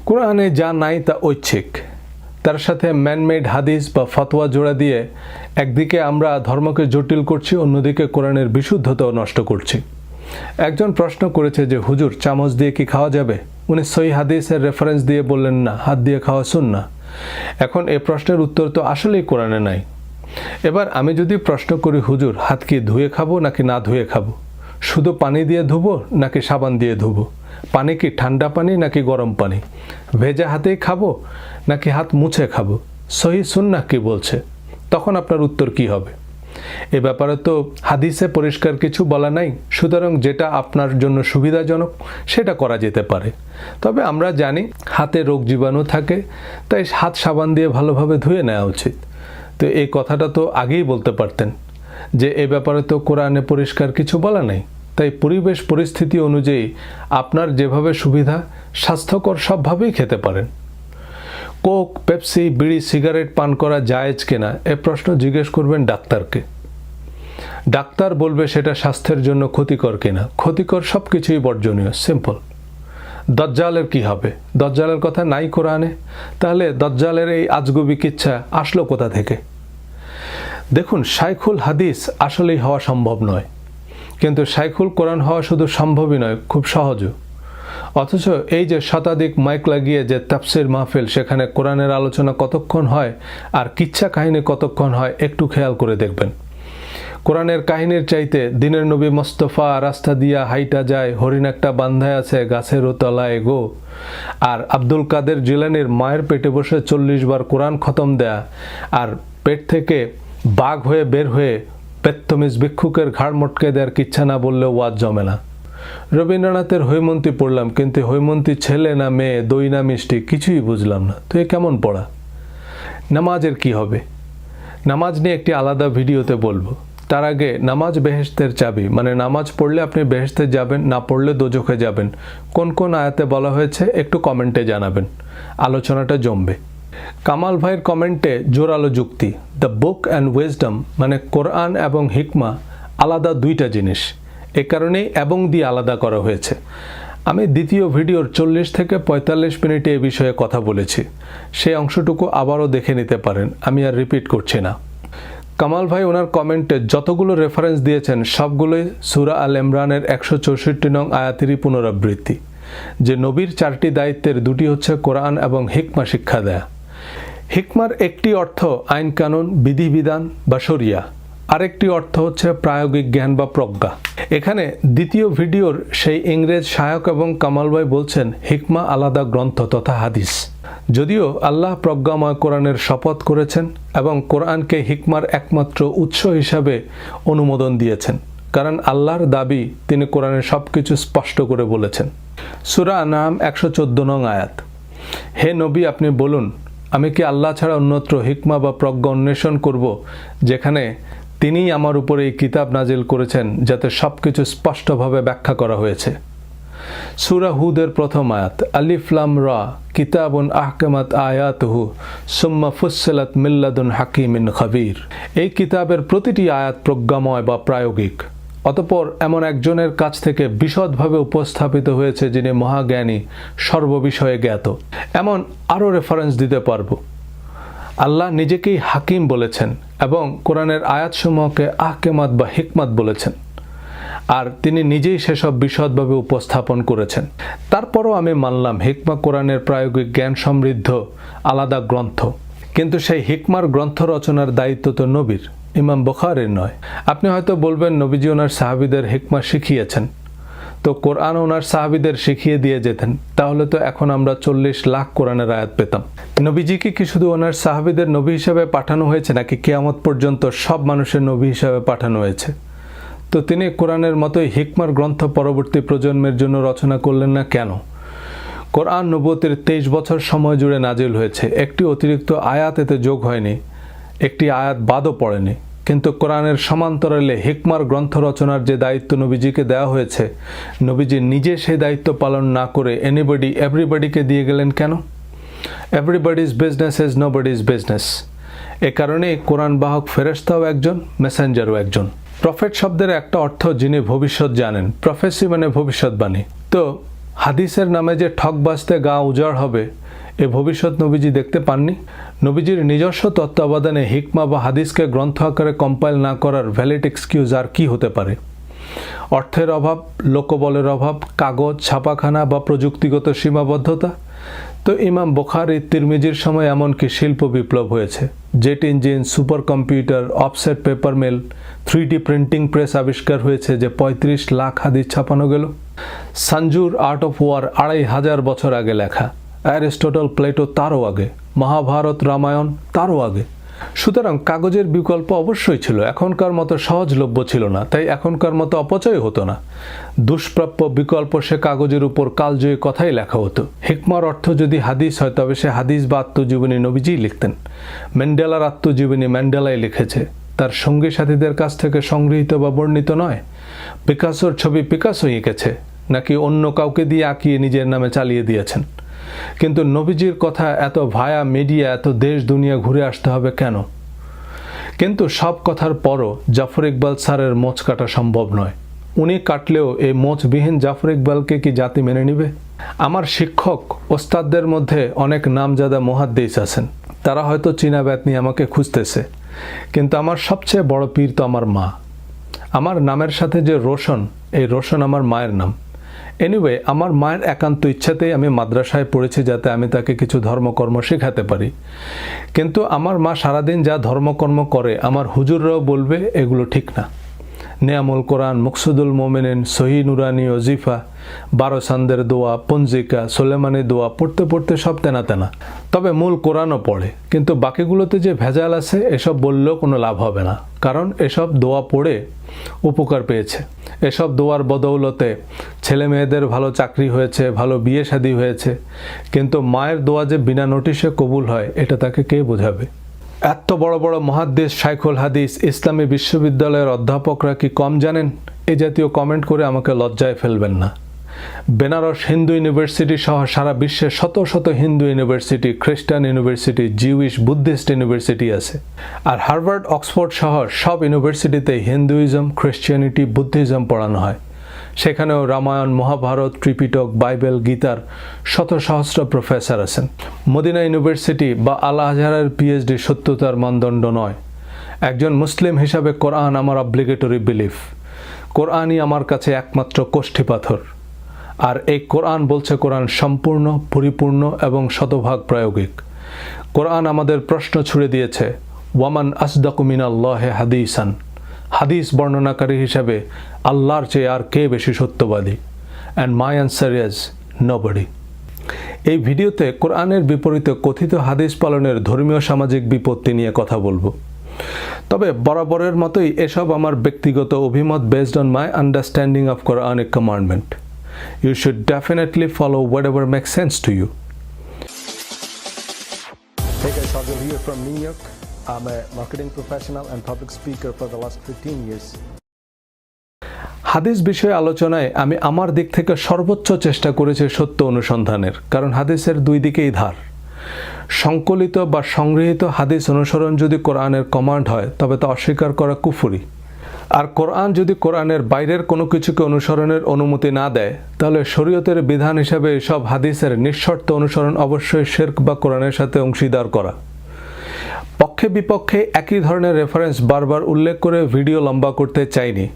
কোরআনে যা নাই তা ঐচ্ছিক, তার সাথে ম্যানমেড হাদিস বা ফতোয়া জোড়া দিয়ে একদিকে আমরা ধর্মকে জটিল করছি, অন্যদিকে কোরআনের বিশুদ্ধতাও নষ্ট করছি। একজন প্রশ্ন করেছে যে হুজুর, চামচ দিয়ে কি খাওয়া যাবে? উনি সহিহ হাদিসের রেফারেন্স দিয়ে বললেন না, হাত দিয়ে খাওয়া সুন্নাহ। এখন এই প্রশ্নের উত্তর তো আসলেই কোরআনে নাই। এবার আমি যদি প্রশ্ন করি, হুজুর, হাত কি ধুয়ে খাবো নাকি না ধুয়ে খাবো? শুধু পানি দিয়ে ধুবো নাকি সাবান দিয়ে ধুবো? পানি কি ঠান্ডা পানি নাকি গরম পানি? ভেজা হাতেই খাবো নাকি হাত মুছে খাবো? সহিহ সুন্নাহ কি বলছে? তখন আপনার উত্তর কি হবে? এ ব্যাপারে তো হাদিসে পরিষ্কার কিছু বলা নাই, সুতরাং যেটা আপনার জন্য সুবিধাজনক সেটা করা যেতে পারে। তবে আমরা জানি হাতে রোগ জীবাণু থাকে, তাই হাত সাবান দিয়ে ভালোভাবে ধুয়ে নেওয়া উচিত। তো এই কথাটা তো আগেই বলতে পারতেন যে এ ব্যাপারে তো কোরআনে পরিষ্কার কিছু বলা নাই। তাই পরিবেশ পরিস্থিতি অনুযায়ী আপনার যেভাবে সুবিধা, স্বাস্থ্যকর সবভাবেই খেতে পারেন। কোক, পেপসি, বিড়ি, সিগারেট পান করা জায়েজ কিনা এ প্রশ্ন জিজ্ঞেস করবেন ডাক্তারকে। ডাক্তার বলবে সেটা স্বাস্থ্যের জন্য ক্ষতিকর কিনা। ক্ষতিকর সব কিছুই বর্জনীয়, সিম্পল। দজ্জালের কি হবে? দজ্জালের কথা নাই কোরআনে, তাহলে দজ্জালের এই আজগুবি কিচ্ছা আসলো কোথা থেকে? দেখুন, শাইখুল হাদিস আসলেই হওয়া সম্ভব নয়, কিন্তু শাইখুল কোরআন হওয়া শুধু সম্ভবই নয়, খুব সহজও। অথচ এই যে শতাধিক মাইক লাগিয়ে যে তাফসির মাহফিল, সেখানে কোরআনের আলোচনা কতক্ষণ হয় আর কিচ্ছা কাহিনী কতক্ষণ হয় একটু খেয়াল করে দেখবেন। কোরআনের কাহিনীর চাইতে দিনের নবী মোস্তফা রাস্তা দিয়া হাইটা যায়, হরিণ একটা বান্ধায় আছে গাছেরও তলায় গো, আর আব্দুল কাদের জিলানির মায়ের পেটে বসে 40 বার কোরআন খতম দেয়া, আর পেট থেকে বাঘ হয়ে বের হয়ে পেত্তমিজ ভিক্ষুকের ঘাড় মটকে দেওয়ার কিচ্ছা না বললেও ওয়াজ জমে না। রবীন্দ্রনাথের হৈমন্তী পড়লাম, কিন্তু হৈমন্তী ছেলে না মেয়ে, দই না মিষ্টি, কিছুই বুঝলাম না। তো এ কেমন পড়া? নামাজের কি হবে? নামাজ নিয়ে একটি আলাদা ভিডিওতে বলবো। তার আগে, নামাজ বেহেশতের চাবি, মানে নামাজ পড়লে আপনি বেহেশতে যাবেন, না পড়লে দোজখে যাবেন, কোন কোন আয়াতে বলা হয়েছে একটু কমেন্টে জানাবেন, আলোচনাটা জমবে। কামাল ভাইয়ের কমেন্টে জোরালো যুক্তি, দ্য বুক অ্যান্ড উইজডম মানে কোরআন এবং হিকমা আলাদা দুইটা জিনিস, এ কারণেই এবং দিয়ে আলাদা করা হয়েছে। আমি দ্বিতীয় ভিডিওর 40 থেকে 45 মিনিটে এ বিষয়ে কথা বলেছি, সেই অংশটুকু আবারও দেখে নিতে পারেন, আমি আর রিপিট করছি না। কামাল ভাই ওনার কমেন্টে যতগুলো রেফারেন্স দিয়েছেন সবগুলোই সূরা আল ইমরানের 164 নং আয়াতেরই পুনরাবৃত্তি, যে নবীর 4টি দায়িত্বের 2টি হচ্ছে কোরআন এবং হিকমা শিক্ষা দেয়া। হিকমার একটি অর্থ আইন কানুন, বিধিবিধান বা শরিয়া, আরেকটি অর্থ হচ্ছে প্রায়োগিক জ্ঞান বা প্রজ্ঞা। এখানে দ্বিতীয় ভিডিওর সেই ইংরেজ সহায়ক এবং কামাল ভাই বলছেন হিকমা আলাদা গ্রন্থ তথা হাদিস। যদিও আল্লাহ প্রজ্ঞাময় কোরআনের শপথ করেছেন এবং কোরআনকে হিকমার একমাত্র উৎস হিসাবে অনুমোদন দিয়েছেন, কারণ আল্লাহর দাবি তিনি কোরআনের সবকিছু স্পষ্ট করে বলেছেন। সূরা আনআম 114 নং আয়াত, হে নবী, আপনি বলুন, আমি কি আল্লাহ ছাড়া অন্যত্র হিকমা বা প্রজ্ঞা অন্বেষণ করব, যেখানে তিনিই আমার উপরে এই কিতাব নাজিল করেছেন যাতে সবকিছু স্পষ্টভাবে ব্যাখ্যা করা হয়েছে। সূরা হুদের প্রথম আয়াত, আলিফ লাম রা কিতাবুন আহকামাত আয়াতুহু সুম্মা ফুসসিলাত মিন লাদুন হাকিমিন খাবীর। এই কিতাবের প্রতিটি আয়াত প্রজ্ঞাময় বা প্রায়োগিক, অতঃপর এমন একজনের কাছ থেকে বিশদভাবে উপস্থাপিত হয়েছে যিনি মহাজ্ঞানী, সর্ববিষয়ে জ্ঞাত। এমন আরও রেফারেন্স দিতে পারব। আল্লাহ নিজেকেই হাকিম বলেছেন এবং কোরআনের আয়াতসমূহকে আহকামাত বা হিকমাত বলেছেন, আর তিনি নিজেই সেসব বিশদভাবে উপস্থাপন করেছেন। তারপরও আমি মানলাম হিকমা কোরআনের প্রায়োগিক জ্ঞান সমৃদ্ধ আলাদা গ্রন্থ, কিন্তু সেই হিকমার গ্রন্থ রচনার দায়িত্ব তো নবীর, ইমাম বুখারীর নয়। আপনি হয়তো বলবেন নবীজি ওনার সাহাবীদের হিকমা শিখিয়েছেন, তো কোরআন ওনার সাহাবীদের শিখিয়ে দিয়ে যেতেন, তাহলে তো এখন আমরা 40 লাখ কোরআনের আয়াত পেতাম। নবীজিকে কি শুধু ওনার সাহাবীদের নবী হিসাবে পাঠানো হয়েছে, নাকি কিয়ামত পর্যন্ত সব মানুষের নবী হিসাবে পাঠানো হয়েছে? তো তিনি কোরআনের মতোই হিকমার গ্রন্থ পরবর্তী প্রজন্মের জন্য রচনা করলেন না কেন? কোরআন নবুয়তের 23 বছর সময় জুড়ে নাজিল হয়েছে, একটি অতিরিক্ত আয়াত এতে যোগ হয়নি, একটি আয়াত বাদও পড়েনি, কিন্তু কোরআনের সমান্তরালে হিকমার গ্রন্থ রচনার যে দায়িত্ব নবীজিকে দেওয়া হয়েছে, নবীজি নিজে সেই দায়িত্ব পালন না করে এনিবডি এভরিবডিকে দিয়ে গেলেন কেন? Everybody's business is nobody's business. এ কারণেই কোরআন বাহক ফেরেশতাও একজন, মেসেঞ্জারও একজন। প্রফেট শব্দের একটা অর্থ যিনি ভবিষ্যৎ জানেন, প্রফেসি মানে ভবিষ্যৎবাণী। তো হাদিসের নামে যে ঠকবাজতে গা উজাড় হবে এ ভবিষ্যৎ নবীজি দেখতে পাননি? নবীজির নিজস্ব তত্ত্বাবধানে হিকমা বা হাদিসকে গ্রন্থ আকারে কম্পাইল না করার ভ্যালিড এক্সকিউজ আর কি হতে পারে? অর্থের অভাব, লোকবলের অভাব, কাগজ, ছাপাখানা বা প্রযুক্তিগত সীমাবদ্ধতা? তো ইমাম বুখারী, তিরমিজির সময় এমনকি শিল্প বিপ্লব হয়েছে। Jet engine, super computer, offset paper mill, 3D printing press আবিষ্কার হয়েছে যে 35 লাখ হাদিস ছাপানো গেল। সানজুর আর্ট অফ ওয়ার 2500 বছর আগে লেখা। অ্যারিস্টটল, প্লেটো তারও আগে। মহাভারত, রামায়ণ তারও আগে। সুতরাং কাগজের বিকল্প অবশ্যই ছিল, এখনকার মতো সহজলভ্য ছিল না, তাই এখনকার মতো অপচয় হতো না। দুষ্প্রাপ্য বিকল্প সে কাগজের উপর কালজয়ী কথাই লেখা হতো। হিকমার অর্থ যদি হাদিস হয় তবে সে হাদিস বা আত্মজীবনী নবীজিই লিখতেন। ম্যান্ডেলার আত্মজীবনী ম্যান্ডেলাই লিখেছে, তার সঙ্গী সাথীদের কাছ থেকে সংগৃহীত বা বর্ণিত নয়। পিকাসোর ছবি পিকাসো এঁকেছে নাকি অন্য কাউকে দিয়ে আঁকিয়ে নিজের নামে চালিয়ে দিয়েছেন? কিন্তু নবীজির কথা এত ভায়া মিডিয়া, এত দেশ দুনিয়া ঘুরে আসতে হবে কেন? কিন্তু সব কথার পরও জাফর ইকবাল স্যারের মোচ কাটা সম্ভব নয়। উনি কাটলেও এই মোচবিহীন জাফর ইকবালকে কি জাতি মেনে নিবে? আমার শিক্ষক ওস্তাদদের মধ্যে অনেক নামজাদা মুহাদ্দিস আছেন, তারা হয়তো চীনা ব্যাত নিয়ে আমাকে খুঁজতেছে, কিন্তু আমার সবচেয়ে বড় পীর তো আমার মা। আমার নামের সাথে যে রোশন, এই রোশন আমার মায়ের নাম। এনিওয়ে, আমার মায়ের একান্ত ইচ্ছাতেই আমি মাদ্রাসায় পড়েছি যাতে আমি তাকে কিছু ধর্মকর্ম শেখাতে পারি। কিন্তু আমার মা সারাদিন যা ধর্মকর্ম করে আমার হুজুররাও বলবে এগুলো ঠিক না। নেয়ামুল কোরআন, মুকসুদুল মোমেনিন, সহি নুরানি, ওজিফা, 12 সান্দের দোয়া, পঞ্জিকা, সোলেমানি দোয়া পড়তে পড়তে সব তেনা তেনা। তবে মূল কোরআনও পড়ে, কিন্তু বাকিগুলোতে যে ভেজাল আছে এসব বললেও কোনো লাভ হবে না, কারণ এসব দোয়া পড়ে উপকার পেয়েছে। এসব দোয়ার বদৌলতে ছেলে মেয়েদের ভালো চাকরি হয়েছে, ভালো বিয়ে শাদী হয়েছে, কিন্তু মায়ের দোয়া যে বিনা নোটিশে কবুল হয় এটা তাকে কে বোঝাবে? এত বড় বড় মুহাদ্দিস, শাইখুল হাদিস, ইসলামী বিশ্ববিদ্যালয়ের অধ্যাপকরা কি কম জানেন? এই জাতীয় কমেন্ট করে আমাকে লজ্জায় ফেলবেন না। বেনারস হিন্দু ইউনিভার্সিটি সহ সারা বিশ্বে শত শত হিন্দু ইউনিভার্সিটি, খ্রিস্টান ইউনিভার্সিটি, জিউইশ, বুদ্ধিস্ট ইউনিভার্সিটি আছে। আর হার্ভার্ড, অক্সফোর্ড সহ সব ইউনিভার্সিটিতে হিন্দুইজম, খ্রিস্টিয়ানিটি, বুদ্ধিজম পড়ানো হয়। সেখানেও রামায়ণ, মহাভারত, ত্রিপিটক, বাইবেল, গীতার শত সহস্র প্রফেসর আছেন। মদিনা ইউনিভার্সিটি বা আল আজহারের পিএইচডি সত্যতার মানদণ্ড নয়। একজন মুসলিম হিসাবে কোরআন আমার অব্লিগেটরি বিলিফ। কোরআনই আমার কাছে একমাত্র কোষ্ঠী পাথর। আর এই কোরআন বলছে কোরআন সম্পূর্ণ, পরিপূর্ণ এবং শতভাগ প্রায়োগিক। কোরআন আমাদের প্রশ্ন ছুড়ে দিয়েছে, ওয়ামান আসদাকু মিনাল্লাহি হাদিসান। হাদিস বর্ণনাকারী হিসাবে আল্লাহর চেয়ে আর কে বেশি সত্যবাদী? And my answer is nobody. এই ভিডিওতে কোরআনের বিপরীতে কথিত হাদিস পালনের ধর্মীয় সামাজিক বিপত্তি নিয়ে কথা বলবো। তবে বরাবরের মতোই এসব আমার ব্যক্তিগত অভিমত based on my understanding of Quranic commandment. You should definitely follow whatever makes sense to you. Hey guys, Sajal here from New York. I'm a marketing professional and public speaker for the last 15 years. হাদিস বিষয়ে আলোচনায় আমি আমার দিক থেকে সর্বোচ্চ চেষ্টা করেছি সত্য অনুসন্ধানের, কারণ হাদিসের দুই দিকেই ধার। সংকলিত বা সংগৃহীত হাদিস অনুসরণ যদি কোরআনের কমান্ড হয় তবে তা অস্বীকার করা কুফরি। আর কোরআন যদি কোরআনের বাইরের কোনো কিছুকে অনুসরণের অনুমতি না দেয় তাহলে শরীয়তের বিধান হিসাবে এসব হাদিসের নিঃশর্ত অনুসরণ অবশ্যই শিরক বা কোরআনের সাথে অংশীদার করা। পক্ষে বিপক্ষে একই ধরনের রেফারেন্স বারবার উল্লেখ করে ভিডিও লম্বা করতে চাইনি,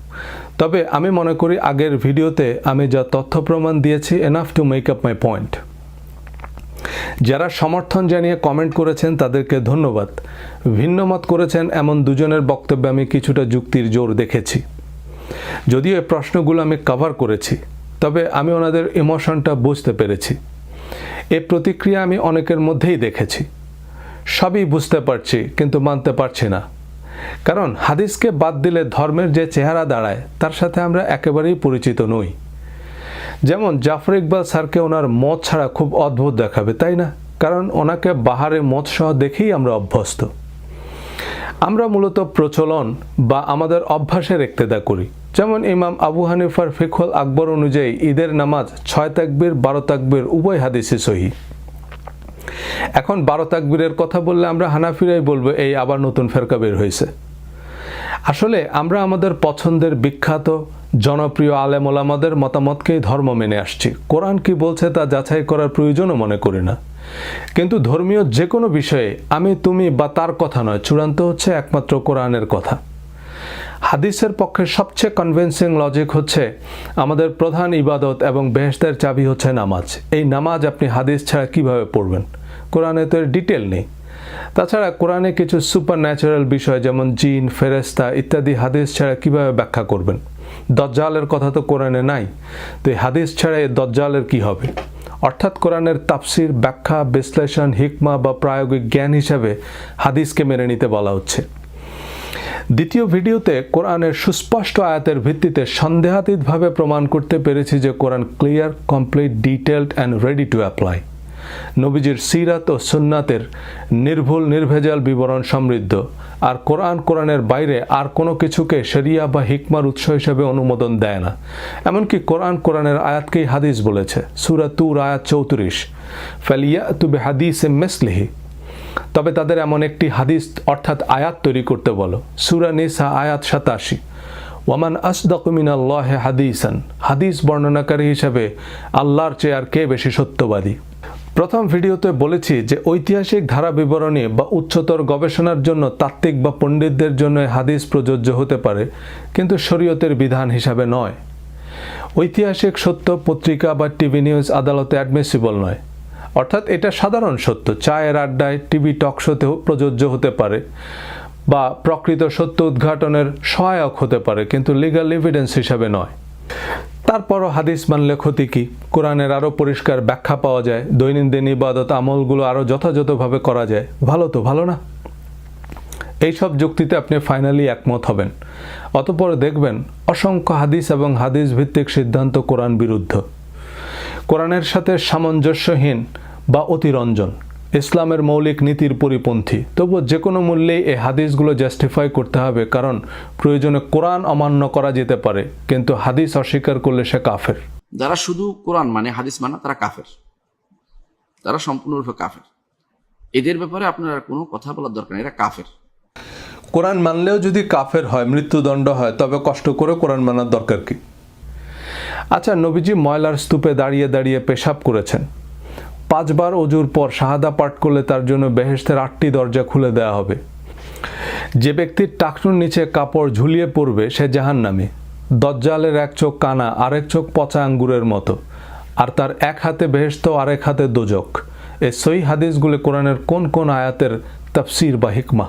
তবে আমি মনে করি আগের ভিডিওতে আমি যা তথ্য প্রমাণ দিয়েছি enough to make up my point. যারা সমর্থন জানিয়ে কমেন্ট করেছেন তাদেরকে ধন্যবাদ। ভিন্নমত করেছেন এমন দুজনের বক্তব্যে আমি কিছুটা যুক্তির জোর দেখেছি। যদিও এই প্রশ্নগুলো আমি কভার করেছি, তবে আমি ওনাদের ইমোশনটা বুঝতে পেরেছি। এই প্রতিক্রিয়া আমি অনেকের মধ্যেই দেখেছি। সবই বুঝতে পারছি, কিন্তু মানতে পারছি না। কারণ হাদিসকে বাদ দিলে ধর্মের যে চেহারা দাঁড়ায় তার সাথে আমরা একেবারেই পরিচিত নই। যেমন জাফর ইকবাল স্যারকে ওনার মত ছাড়া খুব অদ্ভুত দেখাবে, তাই না? কারণ ওনাকে বাহারে মত সহ দেখেই আমরা অভ্যস্ত। আমরা মূলত প্রচলন বা আমাদের অভ্যাসের ইক্তেদা করি। যেমন ইমাম আবু হানিফার ফিকহুল আকবর অনুযায়ী ঈদের নামাজ 6 তাকবীর 12 তাকবীর উভয় হাদিসে সহিহ। এখন 12 তাকবীরের কথা বললে আমরা হানাফিরাই বলবো এই আবার নতুন ফেরকা বের হয়েছে। আসলে আমরা আমাদের পছন্দের বিখ্যাত জনপ্রিয় আলেম ওলামাদের মতামতকেই ধর্ম মেনে আসছি। কোরআন কি বলছে তা যাচাই করার প্রয়োজনও মনে করি না। কিন্তু ধর্মীয় যে কোনো বিষয়ে আমি তুমি বা তার কথা নয়, চূড়ান্ত হচ্ছে একমাত্র কোরআনের কথা। হাদিসের পক্ষে সবচেয়ে কনভিন্সিং লজিক হচ্ছে আমাদের প্রধান ইবাদত এবং বেহেশতের চাবি হচ্ছে নামাজ। এই নামাজ আপনি হাদিস ছাড়া কিভাবে পড়বেন? কোরআনে তো এর ডিটেল নেই। তাছাড়া কোরআনে কিছু সুপার ন্যাচারাল বিষয় যেমন জিন, ফেরেশতা ইত্যাদি হাদিস ছাড়া কিভাবে ব্যাখ্যা করবেন? দজ্জালের কথা তো কোরআনে নাই, তো এই হাদিস ছাড়া এই দজ্জালের কি হবে? অর্থাৎ কোরআনের তাফসির, ব্যাখ্যা, বিশ্লেষণ, হিকমা বা প্রায়োগিক জ্ঞান হিসাবে হাদিসকে মেনে নিতে বলা হচ্ছে। দ্বিতীয় ভিডিওতে কোরআনের সুস্পষ্ট আয়াতের ভিত্তিতে সন্দেহাতীতভাবে প্রমাণ করতে পেরেছি যে কোরআন clear, complete, detailed and ready to apply. নবীজির সিরাত ও সুন্নাতের নির্ভুল নির্ভেজাল বিবরণ সমৃদ্ধ, আর কোরআনের বাইরে আর কোনো কিছুকে শরিয়া বা হিকমার উৎস হিসেবে অনুমোদন দেয় না। এমনকি কোরআনের আয়াতকেই হাদিস বলেছে। সূরা তুর আয়াত 34, ফালিয়াতু বিহাদিসে মিসলিহি, তবে তাদের এমন একটি হাদিস অর্থাৎ আয়াত তৈরি করতে বলো। সূরা নিসা আয়াত 87, ওয়ামান আসদাকু মিনাল্লাহি হাদিসান, হাদিস বর্ণনাকারী হিসেবে আল্লাহর চেয়ে আর কে বেশি সত্যবাদী? প্রথম ভিডিওতে বলেছি যে ঐতিহাসিক ধারা বিবরণী বা উচ্চতর গবেষণার জন্য তাত্ত্বিক বা পণ্ডিতদের জন্য হাদিস প্রযোজ্য হতে পারে, কিন্তু শরীয়তের বিধান হিসাবে নয়। ঐতিহাসিক সত্য পত্রিকা বা টিভি নিউজ আদালতে অ্যাডমিসিবল নয়। অর্থাৎ এটা সাধারণ সত্য, চায়ের আড্ডায়, টিভি টক শোতেও প্রযোজ্য হতে পারে বা প্রকৃত সত্য উদ্ঘাটনের সহায়ক হতে পারে, কিন্তু লিগ্যাল এভিডেন্স হিসাবে নয়। তারপরও হাদিস মানলে ক্ষতি কি? কোরআনের আরও পরিষ্কার ব্যাখ্যা পাওয়া যায়, দৈনন্দিন ইবাদত আমলগুলো আরও যথাযথভাবে করা যায়, ভালো তো ভালো না? এইসব যুক্তিতে আপনি ফাইনালি একমত হবেন। অতঃপর দেখবেন অসংখ্য হাদিস এবং হাদিস ভিত্তিক সিদ্ধান্ত কোরআন বিরুদ্ধ, কোরআনের সাথে সামঞ্জস্যহীন বা অতিরঞ্জন, ইসলামের মৌলিক নীতির পরিপন্থী। তবু যে কোনো মূল্যেই এই হাদিসগুলো জাস্টিফাই করতে হবে, কারণ প্রয়োজনে কোরআন অমান্য করা যেতে পারে, কিন্তু হাদিস অস্বীকার করলে সে কাফের। যারা শুধু কোরআন মানে হাদিস মানে তারা কাফের, তারা সম্পূর্ণরূপে কাফের। এদের ব্যাপারে আপনার আর কোনো কথা বলার দরকার নেই, এরা কাফের। কোরআন মানলেও যদি কাফের হয়, মৃত্যুদণ্ড হয়, তবে কষ্ট করে কোরআন মানার দরকার কি? আচ্ছা, নবীজি ময়লার স্তূপে দাঁড়িয়ে দাঁড়িয়ে পেশাব করেছেন। 5 বার অজুর পর শাহাদা পাঠ করলে তার জন্য বেহেশতের 8টি দরজা খুলে দেওয়া হবে। যে ব্যক্তির টাকনুর নিচে কাপড় ঝুলিয়ে পড়বে সে জাহান্নামী। দজ্জালের এক চোখ কানা, আরেক চোখ পচা আঙ্গুরের মতো, আর তার এক হাতে বেহেশত, আরেক হাতে দোজক। এই সহিহ হাদিসগুলো কোরআনের কোন কোন আয়াতের তাফসির বা হিকমা?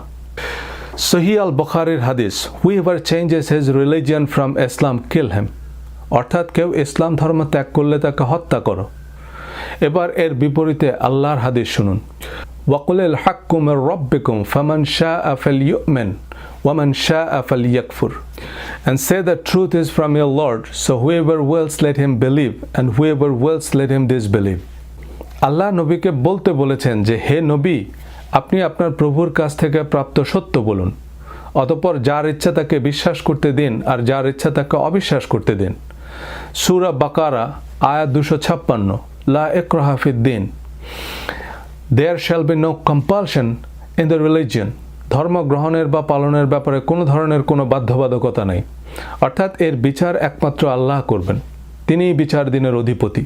সহিহ আল বুখারীর হাদিস, হুইএভার চেঞ্জেস হিজ রিলিজিয়ন ফ্রম ইসলাম কিল হিম, অর্থাৎ কেউ ইসলাম ধর্ম ত্যাগ করলে তাকে হত্যা করো। এবার এর বিপরীতে আল্লাহর হাদিস শুনুন, ওয়াকুলিল হাক্কু মির রাব্বিকুম ফামান শাআ ফালইউমিন ওয়ামান শাআ ফালইয়াকফুর, and say the truth is from your Lord, so whoever wills let him believe and whoever wills let him disbelieve. আল্লাহ নবীকে বলতে বলেছেন যে, হে নবী, আপনি আপনার প্রভুর কাছ থেকে প্রাপ্ত সত্য বলুন, অতঃপর যার ইচ্ছা তাকে বিশ্বাস করতে দিন আর যার ইচ্ছা তাকে অবিশ্বাস করতে দিন। সূরা বাকারা আয়াত 256, লা ইকরাহা ফিদ্দিন, there shall be no compulsion in the religion, ধর্ম গ্রহণের বা পালনের ব্যাপারে কোনো ধরনের কোনো বাধ্যবাধকতা নেই। অর্থাৎ এর বিচার একমাত্র আল্লাহ করবেন, তিনিই বিচার দিনের অধিপতি।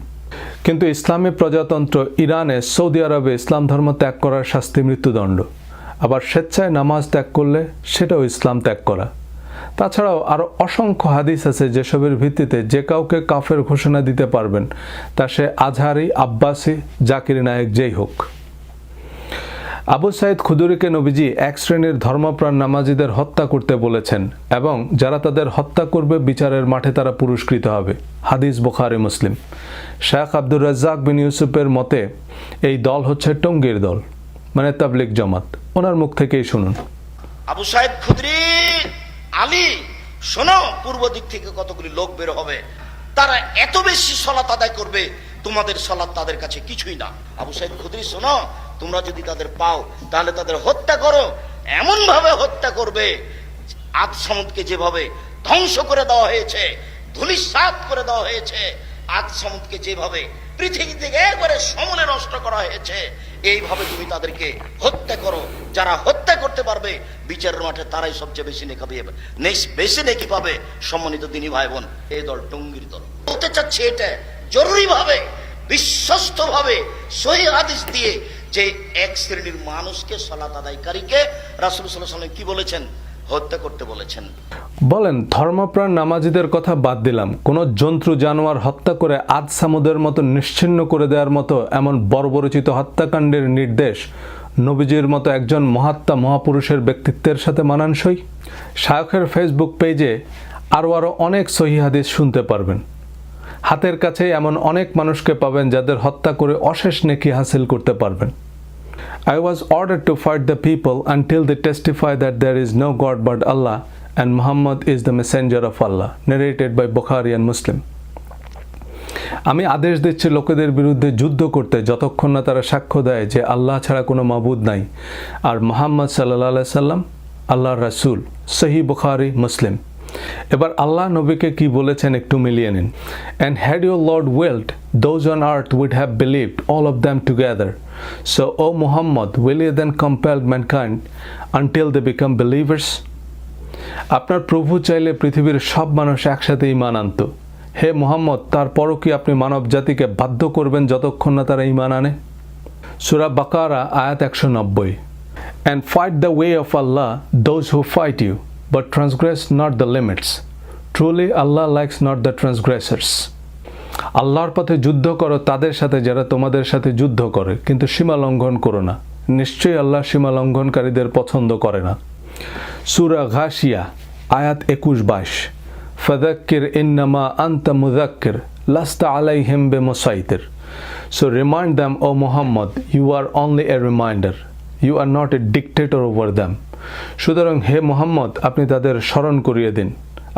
কিন্তু ইসলামী প্রজাতন্ত্র ইরানে, সৌদি আরবে ইসলাম ধর্ম ত্যাগ করার শাস্তি মৃত্যুদণ্ড। আবার স্বেচ্ছায় নামাজ ত্যাগ করলে সেটাও ইসলাম ত্যাগ করা। তাছাড়াও আরও অসংখ্য হাদিস আছে যেসবের ভিত্তিতে যে কাউকে কাফের ঘোষণা দিতে পারবেন, তা সে আজহারি, আব্বাসি, জাকির নায়েক যেই হোক। আবু সাইদ খুদরিকে নবীজি এক শ্রেণীর ধর্মপ্রাণ নামাজিদের হত্যা করতে বলেছেন এবং যারা তাদের হত্যা করবে বিচারের মাঠে তারা পুরস্কৃত হবে। হাদিস বুখারী মুসলিম। শেখ আব্দুর রাজ্জাক বিন ইউসুফের মতে এই দল হচ্ছে টঙ্গীর দল, মানে তাবলিগ জামাত। ওনার মুখ থেকেই শুনুন। আবু সাইদ খুদরি, আলী, শোনো, পূর্ব দিক থেকে কতগুলি লোক বের হবে, তারা এত বেশি সালাত আদায় করবে, তোমাদের সালাত তাদের কাছে কিছুই না। আবু সাইদ খুদরি, শোনো, তোমরা যদি তাদের পাও তাহলে তাদের হত্যা করো, এমন ভাবে হত্যা করবে আদ সমুদ্রকে যেভাবে ধ্বংস করে দেওয়া হয়েছে, ধূলিসাৎ করে দেওয়া হয়েছে, আদ সমুদ্রকে যেভাবে পৃথিবী থেকে একবারে সমূলে নষ্ট করা হয়েছে, এইভাবে তুমি তাদেরকে হত্যা করো। যারা হত্যা করতে পারবে বিচারের মাঠে তারাই সবচেয়ে বেশি বেশি নেকি পাবে। সম্মানিত দিনী ভাই বোন, এই দল টঙ্গীর দল। বলতে চাচ্ছে এটা জরুরি ভাবে, বিশ্বস্ত ভাবে সহিহ হাদিস দিয়ে যে এক শ্রেণীর মানুষকে সালাত আদায়কারীকে রাসূল সাল্লাল্লাহু আলাইহি ওয়াসাল্লাম কি বলেছেন? হত্যা করতে বলেছেন। বলেন, ধর্মপ্রাণ নামাজিদের কথা বাদ দিলাম, কোনো জন্তু জানোয়ার হত্যা করে আদ সামুদের মতো নিশ্চিহ্ন করে দেওয়ার মতো এমন বর্বরচিত হত্যাকাণ্ডের নির্দেশ নবীজির মতো একজন মহাত্মা মহাপুরুষের ব্যক্তিত্বের সাথে মানানসই? শায়খের ফেসবুক পেজে আরও অনেক সহিহ হাদিস শুনতে পারবেন। হাতের কাছে এমন অনেক মানুষকে পাবেন যাদের হত্যা করে অশেষ নেকি হাসিল করতে পারবেন। I was ordered to fight the people until they testify that there is no God but Allah and Muhammad is the messenger of Allah, narrated by Bukhari and Muslim. আমি আদেশ দিচ্ছি লোকেদের বিরুদ্ধে যুদ্ধ করতে যতক্ষণ না তারা সাক্ষ্য দেয় যে আল্লাহ ছাড়া কোনো মাবুদ নাই আর মুহাম্মদ সাল্লাল্লাহু আলাইহি সাল্লাম আল্লাহর রাসূল। সহিহ বুখারী, মুসলিম। এবার আল্লাহ নবীকে কি বলেছেন একটু মিলিয়ে নিন। And had your Lord willed, those on earth would have believed, all of them together. So, O Muhammad, will you then compel mankind until they become believers? আপনার প্রভু চাইলে পৃথিবীর সব মানুষ একসাথে ঈমান আনত। হে মুহাম্মদ, তারপরও কি আপনি মানব জাতিকে বাধ্য করবেন যতক্ষণ না তারা ঈমান আনে? সূরা বাকারা আয়াত 190। And fight the way of Allah those who fight you, but transgress not the limits. Truly Allah likes not the transgressors. আল্লাহর পথে যুদ্ধ করো তাদের সাথে যারা তোমাদের সাথে যুদ্ধ করে, কিন্তু সীমা লঙ্ঘন করো না। নিশ্চয়ই আল্লাহ সীমা লঙ্ঘনকারীদের পছন্দ করে না। সূরা ঘাশিয়া আয়াত 21-22। ফাযাক্কির ইন্নামা আনতা মুযাক্কির লাস্তা আলাইহিম বিমুসাইতির। So remind them, O Muhammad, you are only a reminder. You are not a dictator over them. সুতরাং হে মুহাম্মদ, আপনি তাদের স্মরণ করিয়ে দিন।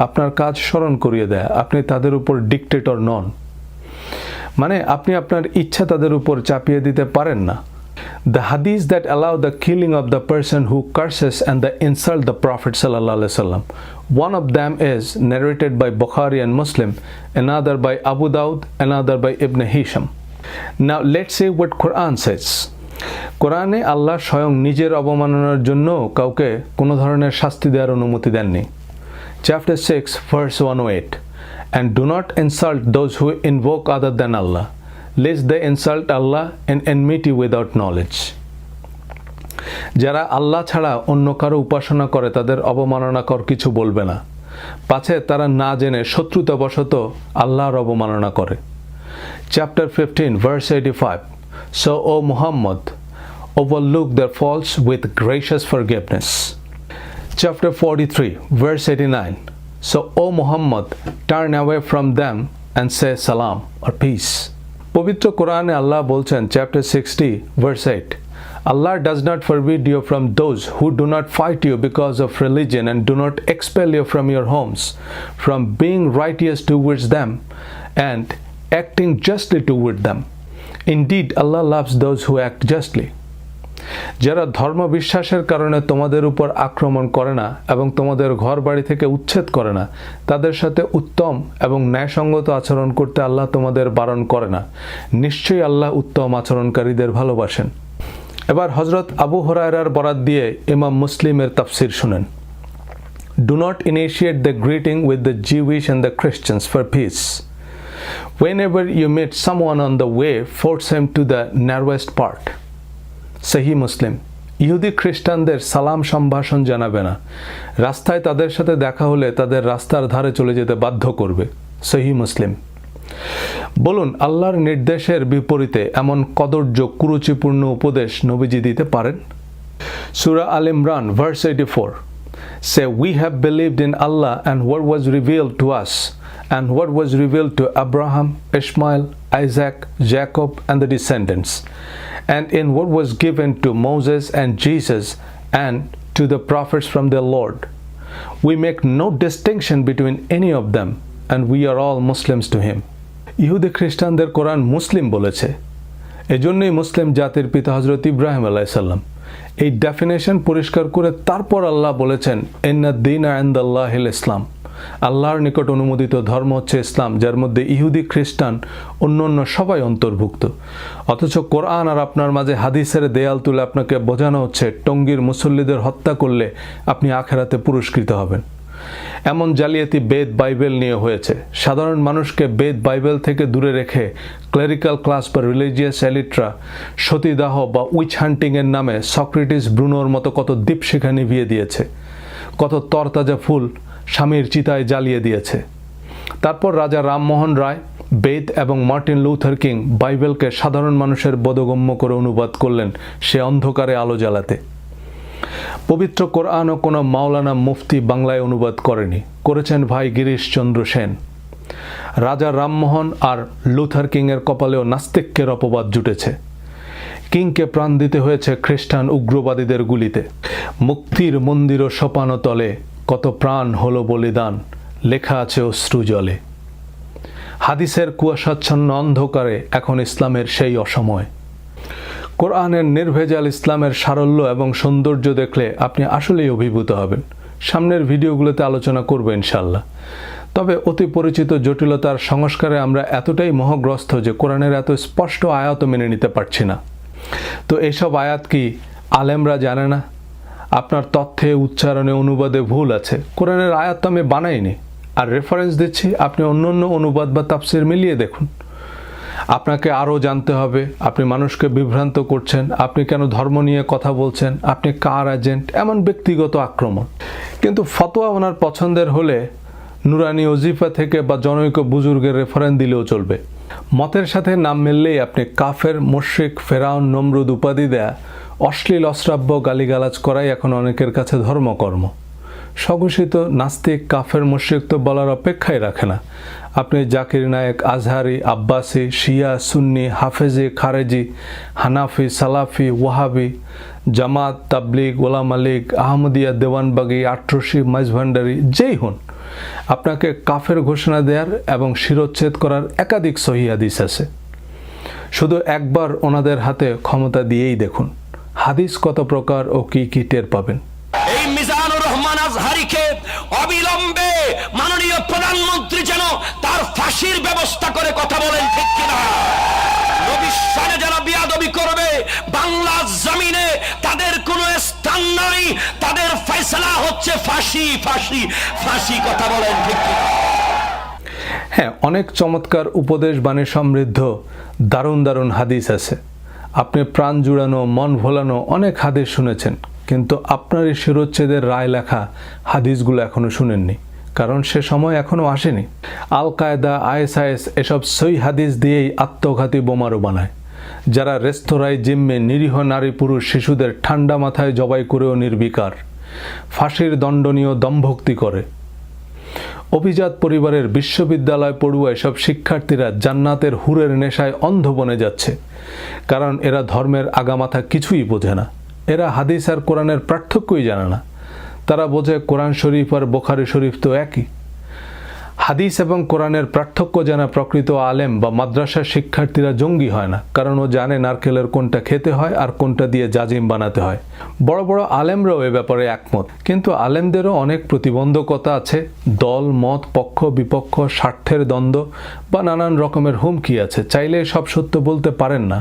আপনার কাজ স্মরণ করিয়ে দেয়, আপনি তাদের উপর ডিক্টেটর নন। মানে আপনি আপনার ইচ্ছা তাদের উপর চাপিয়ে দিতে পারেন না। The hadith that allow the killing of the person who curses and the insult the Prophet sallallahu alaihi wasallam. One of them is narrated by Bukhari and Muslim, another by Abu Dawud, another by Ibn Hisham. Now let's see what Quran says. কোরআনে আল্লাহ স্বয়ং নিজের অবমাননার জন্য কাউকে কোনো ধরনের শাস্তি দেওয়ার অনুমতি দেননি। Chapter 6 verse 108, and do not insult those who invoke other than Allah, lest they insult Allah in enmity without knowledge. যারা আল্লাহ ছাড়া অন্য কারো উপাসনা করে তাদের অবমাননাকর কিছু বলবে না, পাছে তারা না জেনে শত্রুতাবশত আল্লাহর অবমাননা করে। Chapter 15 verse 85, so O Muhammad, overlook their faults with gracious forgiveness. Chapter 43 verse 89, so O Muhammad, turn away from them and say salam or peace. পবিত্র কোরআনে আল্লাহ বলছেন, chapter 60 verse 8, Allah does not forbid you from those who do not fight you because of religion and do not expel you from your homes, from being righteous towards them and acting justly toward them. Indeed, Allah loves those who act justly. যারা ধর্ম বিশ্বাসের কারণে তোমাদের উপর আক্রমণ করে না এবং তোমাদের ঘর বাড়ি থেকে উচ্ছেদ করে না, তাদের সাথে উত্তম এবং ন্যায়সঙ্গত আচরণ করতে আল্লাহ তোমাদের বারণ করে না। নিশ্চয়ই আল্লাহ উত্তম আচরণকারীদের ভালোবাসেন। এবার হযরত আবু হুরায়রার বরাত দিয়ে ইমাম মুসলিমের তাফসীর শুনেন। Do not initiate the greeting with the Jewish and the Christians for peace. Whenever you meet someone on the way, force him to the narrowest part. সহিহ মুসলিম। ইহুদি খ্রিস্টানদের সালাম সম্ভাষণ জানাবে না, রাস্তায় তাদের সাথে দেখা হলে তাদের রাস্তার ধারে চলে যেতে বাধ্য করবে। সহিহ মুসলিম। বলুন, আল্লাহর নির্দেশের বিপরীতে এমন কদর্য কুরুচিপূর্ণ উপদেশ নবীজি দিতে পারেন? সূরা আল Imran verse 84, say we have believed in Allah and what was revealed to us and what was revealed to Abraham, Ishmael, Isaac, Jacob and the descendants, and in what was given to Moses and Jesus and to the prophets from their Lord. We make no distinction between any of them and we are all Muslims to him. ইহুদি খ্রিস্টানদের কোরআন মুসলিম বলেছে, এজন্যই মুসলিম জাতির পিতা হযরত ইব্রাহিম আলাইহিস সালাম। এই definition পরিষ্কার করে তারপর আল্লাহ বলেছেন, ইন্নাদ দীনা ইনদাল্লাহিল ইসলাম, আল্লাহর নিকট অনুমোদিত ধর্ম হচ্ছে ইসলাম, যার মধ্যে ইহুদি, খ্রিস্টান, অন্য সবাই অন্তর্ভুক্ত। অথচ কোরআন আর আপনার মাঝে হাদিসের দেয়াল তুলে আপনাকে বোঝানো হচ্ছে টঙ্গীর মুসল্লিদের হত্যা করলে আপনি আখেরাতে পুরস্কৃত হবেন। এমন জালিয়াতি বেদ বাইবেল নিয়ে হয়েছে। সাধারণ মানুষকে বেদ বাইবেল থেকে দূরে রেখে ক্লেরিক্যাল ক্লাস বা রিলিজিয়াস এলিটরা সতীদাহ বা উইচ হান্টিংয়ের নামে সক্রেটিস, ব্রুনোর মতো কত দীপশিখা নিভিয়ে দিয়েছে, কত তরতাজা ফুল স্বামীর চিতায় জ্বালিয়ে দিয়েছে। তারপর রাজা রামমোহন রায়, বেদ এবং মার্টিন লুথার কিং বাইবেলকে সাধারণ মানুষের বোধগম্য করে অনুবাদ করলেন সে অন্ধকারে আলো জ্বালাতে। পবিত্র কোরআনও কোনো মাওলানা মুফতি বাংলায় অনুবাদ করেনি, করেছেন ভাই গিরিশচন্দ্র সেন। রাজা রামমোহন আর লুথার কিংয়ের কপালেও নাস্তিক্যের অপবাদ জুটেছে। কিংকে প্রাণ দিতে হয়েছে খ্রিস্টান উগ্রবাদীদের গুলিতে। মুক্তির মন্দির ও সোপান তলে কত প্রাণ হলো বলিদান, লেখা আছে অশ্রু জলে। হাদিসের কুয়াশাচ্ছন্ন অন্ধকারে এখন ইসলামের সেই অসময়। কোরআনের নির্ভেজাল ইসলামের সারল্য এবং সৌন্দর্য দেখলে আপনি আসলেই অভিভূত হবেন। সামনের ভিডিওগুলোতে আলোচনা করব ইনশাল্লাহ। তবে অতি পরিচিত জটিলতার সংস্কারে আমরা এতটাই মোহগ্রস্ত যে কোরআনের এত স্পষ্ট আয়াতও মেনে নিতে পারছি না। তো এইসব আয়াত কি আলেমরা জানে না? আপনার তথ্যে, উচ্চারণে, অনুবাদে ভুল আছে। কোরআনের আয়াত তো আমি বানাইনি, আর রেফারেন্স দিচ্ছি, আপনি অন্য অনুবাদ বা তাফসির মিলিয়ে দেখুন। আপনাকে আরও জানতে হবে আপনি মানুষকে বিভ্রান্ত করছেন, আপনি কেন ধর্ম নিয়ে কথা বলছেন, আপনি কার এজেন্ট, এমন ব্যক্তিগত আক্রমণ। কিন্তু ফতোয়া ওনার পছন্দের হলে নুরানি ওজিফা থেকে বা জনৈক বুজুর্গের রেফারেন্স দিলেও চলবে। মতের সাথে নাম মিললেই আপনি কাফের, মুশরিক, ফেরাউন, নমরুদ উপাধি দেয়া, অশ্লীল অশ্রাব্য গালিগালাজ করাই এখন অনেকের কাছে ধর্মকর্ম। স্বঘোষিত নাস্তিক, কাফের, মুশরিক তো বলার অপেক্ষাই রাখে না। আপনি জাকির নায়েক, আজহারি, আব্বাসি, শিয়া, সুন্নি, হাফেজি, খারেজি, হানাফি, সালাফি, ওয়াহাবি, জামাত, তাবলিগ, ওলামা লীগ, আহমদিয়া, দেওয়ানবাগি, আট্রসি, মাইজভান্ডারি, যেই হন, আপনাকে কাফের ঘোষণা দেওয়ার এবং শিরোচ্ছেদ করার একাধিক সহিহ হাদিস আছে। শুধু একবার ওনাদের হাতে ক্ষমতা দিয়েই দেখুন হাদিস কত প্রকার ও কি কি টের পাবেন। এই মিজানুর রহমান আজহারিকে অবিলম্বে মাননীয় প্রধানমন্ত্রী যেন তার ফাঁসির ব্যবস্থা করে কথা বলেন, ঠিক কিনা? নবীর শানে যারা বিয়াদবি করবে বাংলা জমিনে তাদের কোনো স্থান নাই, তাদের ফয়সালা হচ্ছে ফাঁসি, ফাঁসি, ফাঁসি, কথা বলেন, ঠিক কিনা? হ্যাঁ, অনেক চমৎকার উপদেশ বাণী সমৃদ্ধ দারুণ দারুণ হাদিস আছে। আপনি প্রাণ জুড়ানো, মন ভোলানো অনেক হাদিস শুনেছেন, কিন্তু আপনার এই শিরোচ্ছেদের রায় লেখা হাদিসগুলো এখনো শুনেননি, কারণ সে সময় এখনো আসেনি। আল কায়দা, ISIS এসব সই হাদিস দিয়েই আত্মঘাতী বোমারু বানায়, যারা রেস্তোরাঁয়, জিম্মে নিরীহ নারী পুরুষ শিশুদের ঠান্ডা মাথায় জবাই করেও নির্বিকার, ফাঁসির দণ্ডনীয় দম্ভক্তি করে। অভিজাত পরিবারের বিশ্ববিদ্যালয় পড়ুয়া এসব শিক্ষার্থীরা জান্নাতের হুরের নেশায় অন্ধ বনে যাচ্ছে, কারণ এরা ধর্মের আগামাথা কিছুই বোঝে না। এরা হাদিস আর কোরআনের পার্থক্যই জানে না। তারা বোঝে কোরআন শরীফ আর বুখারী শরীফ তো একই। হাদিস এবং কোরআনের পার্থক্য জানা প্রকৃত আলেম বা মাদ্রাসার শিক্ষার্থীরা জঙ্গি হয় না, কারণ ও জানে নারকেলের কোনটা খেতে হয় আর কোনটা দিয়ে জাজিম বানাতে হয়। বড় বড় আলেমরাও এ ব্যাপারে একমত, কিন্তু আলেমদেরও অনেক প্রতিবন্ধকতা আছে। দল, মত, পক্ষ বিপক্ষ, স্বার্থের দ্বন্দ্ব বা নানান রকমের হুমকি আছে। চাইলে সব সত্য বলতে পারেন না।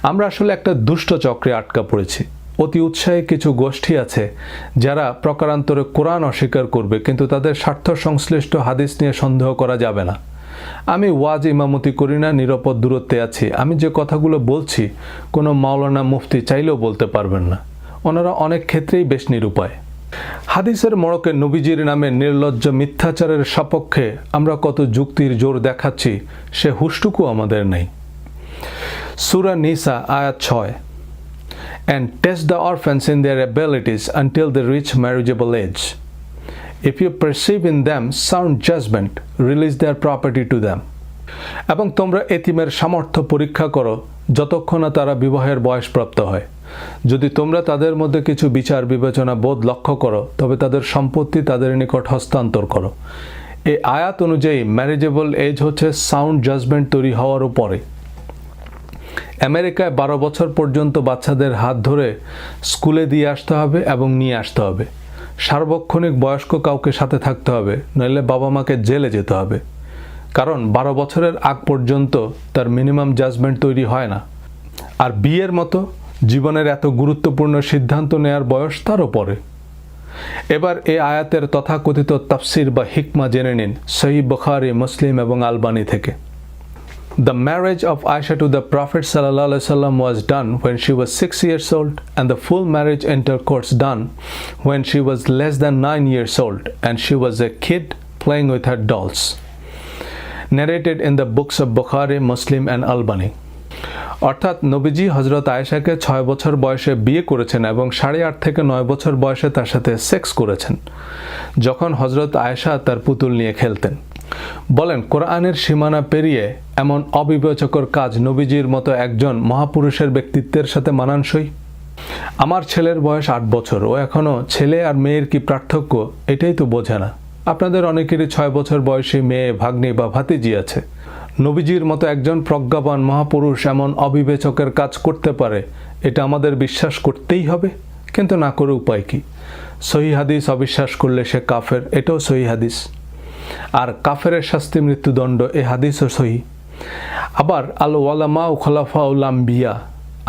আমরা আসলে একটা দুষ্ট চক্রে আটকা পড়েছি। অতি উৎসাহী কিছু গোষ্ঠী আছে যারা প্রকারান্তরে কোরআন অস্বীকার করবে, কিন্তু তাদের স্বার্থ সংশ্লিষ্ট হাদিস নিয়ে সন্দেহ করা যাবে না। আমি ওয়াজ ইমামতি করি না, নিরাপদ দূরত্বে আছি। আমি যে কথাগুলো বলছি কোনো মাওলানা মুফতি চাইলেও বলতে পারবেন না। ওনারা অনেক ক্ষেত্রেই বেশ নিরুপায়। হাদিসের মোড়কে নবীজির নামে নির্লজ্জ মিথ্যাচারের সপক্ষে আমরা কত যুক্তির জোর দেখাচ্ছি, সে হুঁশটুকু আমাদের নেই। সূরা নিসা আয়াত 6, and test the orphans in their abilities until they reach marriageable age. If you perceive in them sound judgment, release their property to them. এবং তোমরা এতিমের সামর্থ্য পরীক্ষা করো যতক্ষণ না তারা বিবাহের বয়সপ্রাপ্ত হয়। যদি তোমরা তাদের মধ্যে কিছু বিচার বিবেচনা বোধ লক্ষ্য করো, তবে তাদের সম্পত্তি তাদের নিকট হস্তান্তর করো। এই আয়াত অনুযায়ী ম্যারেজেবল এজ হচ্ছে সাউন্ড জাজমেন্ট তৈরি হওয়ার পরে। আমেরিকায় 12 বছর পর্যন্ত বাচ্চাদের হাত ধরে স্কুলে দিয়ে আসতে হবে এবং নিয়ে আসতে হবে। সার্বক্ষণিক বয়স্ক কাউকে সাথে থাকতে হবে, নইলে বাবা মাকে জেলে যেতে হবে। কারণ 12 বছরের আগ পর্যন্ত তার মিনিমাম জাজমেন্ট তৈরি হয় না। আর বিয়ের মতো জীবনের এত গুরুত্বপূর্ণ সিদ্ধান্ত নেয়ার বয়স তারও পরে। এবার এই আয়াতের তথাকথিত তাফসির বা হিকমা জেনে নিন সহিহ বুখারী, মুসলিম এবং আলবানী থেকে। The marriage of Aisha to the Prophet ﷺ was done when she was 6 years old, and the full marriage intercourse done when she was less than 9 years old, and she was a kid playing with her dolls. Narrated in the books of Bukhari, Muslim and Albani. অর্থাৎ নবীজি হজরত আয়েশাকে 6 বছর বয়সে বিয়ে করেছেন এবং 8.5 থেকে 9 বছর বয়সে তার সাথে সেক্স করেছেন, যখন হজরত আয়েশা তার পুতুল নিয়ে খেলতেন। বলেন, কোরআনের সীমানা পেরিয়ে এমন অবিবেচকর কাজ নবীজির মতো একজন মহাপুরুষের ব্যক্তিত্বের সাথে মানানসই? আমার ছেলের বয়স 8 বছর, ও এখনও ছেলে আর মেয়ের কি পার্থক্য এটাই তো বোঝে না। আপনাদের অনেকেরই 6 বছর বয়সী মেয়ে, ভাগ্নি বা ভাতিজি আছে। নবীজির মতো একজন প্রজ্ঞাবান মহাপুরুষ এমন অবিবেচকের কাজ করতে পারে, এটা আমাদের বিশ্বাস করতেই হবে, কিন্তু না করে উপায় কি? সহিহ হাদিস অবিশ্বাস করলে সে কাফের, এটাও সহিহ হাদিস। আর কাফেরের শাস্তি মৃত্যুদণ্ড, এ হাদিসও সহিহ। আবার আল ওয়ালামা ও খলাফাউল আম্বিয়া,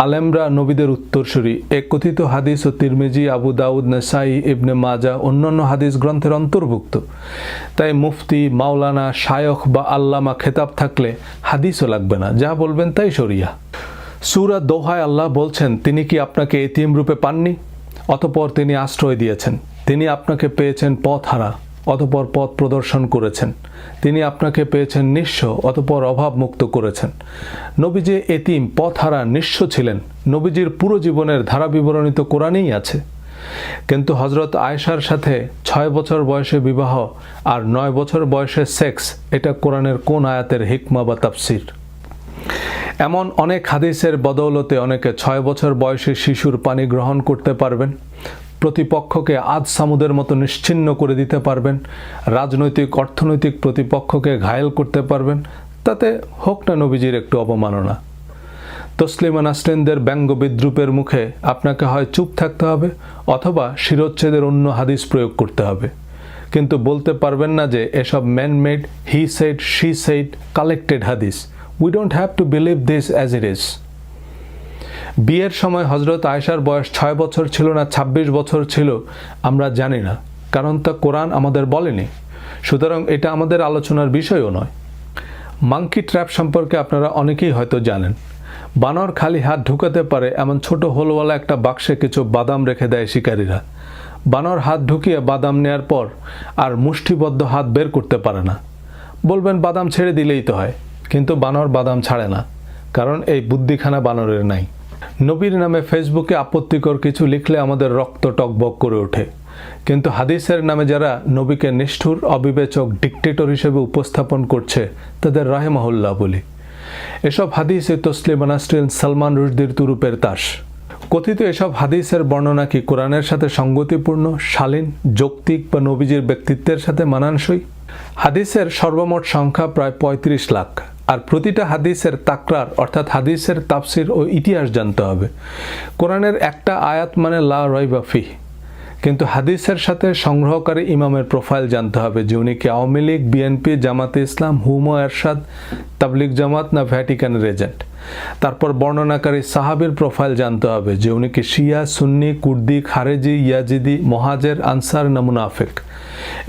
আলেমরা নবীদের উত্তরসূরি, এ কথিত হাদিস ও তিরমিজি, আবু দাউদ, নাসাই, ইবনে মাজা অন্যান্য হাদিস গ্রন্থের অন্তর্ভুক্ত। তাই মুফতি, মাওলানা, শায়খ বা আল্লামা খেতাব থাকলে হাদিসও লাগবে না, যা বলবেন তাই শরিয়া। সূরা দোহায় আল্লাহ বলছেন, তিনি কি আপনাকে এতিম রূপে পাননি? অতঃপর তিনি আশ্রয় দিয়েছেন। তিনি আপনাকে পেয়েছেন পথহারা, অতঃপর পথ প্রদর্শন করেছেন। তিনি আপনাকে পেয়েছেন নিঃস্ব, অতঃপর অভাব মুক্ত করেছেন। নবীজি এতিম, পথহারা, নিঃস্ব ছিলেন। নবীজির পুরো জীবনের ধারা বিবরণী তো কোরআনেই আছে। কিন্তু হজরত আয়েশার সাথে 6 বছর বয়সে বিবাহ আর 9 বছর বয়সে সেক্স, এটা কোরআনের কোন আয়াতের হিকমা বা তাফসির? এমন অনেক হাদিসের বদৌলতে অনেকে 6 বছর বয়সী শিশুর পানি গ্রহণ করতে পারবেন, প্রতিপক্ষকে আজ সামুদের মতো নিশ্চিহ্ন করে দিতে পারবেন, রাজনৈতিক অর্থনৈতিক প্রতিপক্ষকে ঘায়েল করতে পারবেন। তাতে হোক না নবীজির একটু অবমাননা। তসলিমা নাসরিনদের ব্যঙ্গ বিদ্রুপের মুখে আপনাকে হয় চুপ থাকতে হবে, অথবা শিরোচ্ছেদের অন্য হাদিস প্রয়োগ করতে হবে। কিন্তু বলতে পারবেন না যে এসব man-made, he said, she said, collected হাদিস। We don't have to believe this as it is. বিয়ের সময় হজরত আয়েশার বয়স 6 বছর ছিল না 26 বছর ছিল আমরা জানি না, কারণ তা কোরআন আমাদের বলেনি। সুতরাং এটা আমাদের আলোচনার বিষয়ও নয়। মাঙ্কি ট্র্যাপ সম্পর্কে আপনারা অনেকেই হয়তো জানেন। বানর খালি হাত ঢুকাতে পারে এমন ছোট হোলওয়ালা একটা বাক্সে কিছু বাদাম রেখে দেয় শিকারীরা। বানর হাত ঢুকিয়ে বাদাম নেয়ার পর আর মুষ্টিবদ্ধ হাত বের করতে পারে না। বলবেন বাদাম ছেড়ে দিলেই তো হয়, কিন্তু বানর বাদাম ছাড়ে না, কারণ এই বুদ্ধিখানা বানরের নাই। নবীর নামে ফেসবুকে আপত্তিকর কিছু লিখলে আমাদের রক্ত টকবক করে ওঠে, কিন্তু হাদিসের নামে যারা নবীকে নিষ্ঠুর, অবিবেচক, ডিকটেটর হিসেবে উপস্থাপন করছে তাদের রাহেমাহুল্লাহ বলি। এসব হাদিসে তসলিমা নাসরিন, সালমান রুশদির তুরুপের তাস। কথিত এসব হাদিসের বর্ণনা কি কোরআনের সাথে সঙ্গতিপূর্ণ, শালীন, যৌক্তিক বা নবীজির ব্যক্তিত্বের সাথে মানানসই? হাদিসের সর্বমোট সংখ্যা প্রায় 35 লাখ, আর প্রতিটা হাদিসের তাকরার অর্থাৎ হাদিসের তাফসির ও ইতিহাস জানতে হবে। কোরআনের একটা আয়াত মানে লা রাইবা ফিহ, কিন্তু হাদিসের সাথে সংগ্রহকারী ইমামের প্রোফাইল জানতে হবে, যে উনি কি আওয়ামী লীগ, বিএনপি, জামাতে ইসলাম, হুমো এরশাদ, তাবলিগ জামাত না ভ্যাটিকানের এজেন্ট। তারপর বর্ণনাকারী সাহাবীর প্রোফাইল জানতে হবে, যে উনি কি শিয়া, সুন্নি, কুর্দি, খারেজি, ইয়াজিদি, মহাজের, আনসার না মুনাফিক।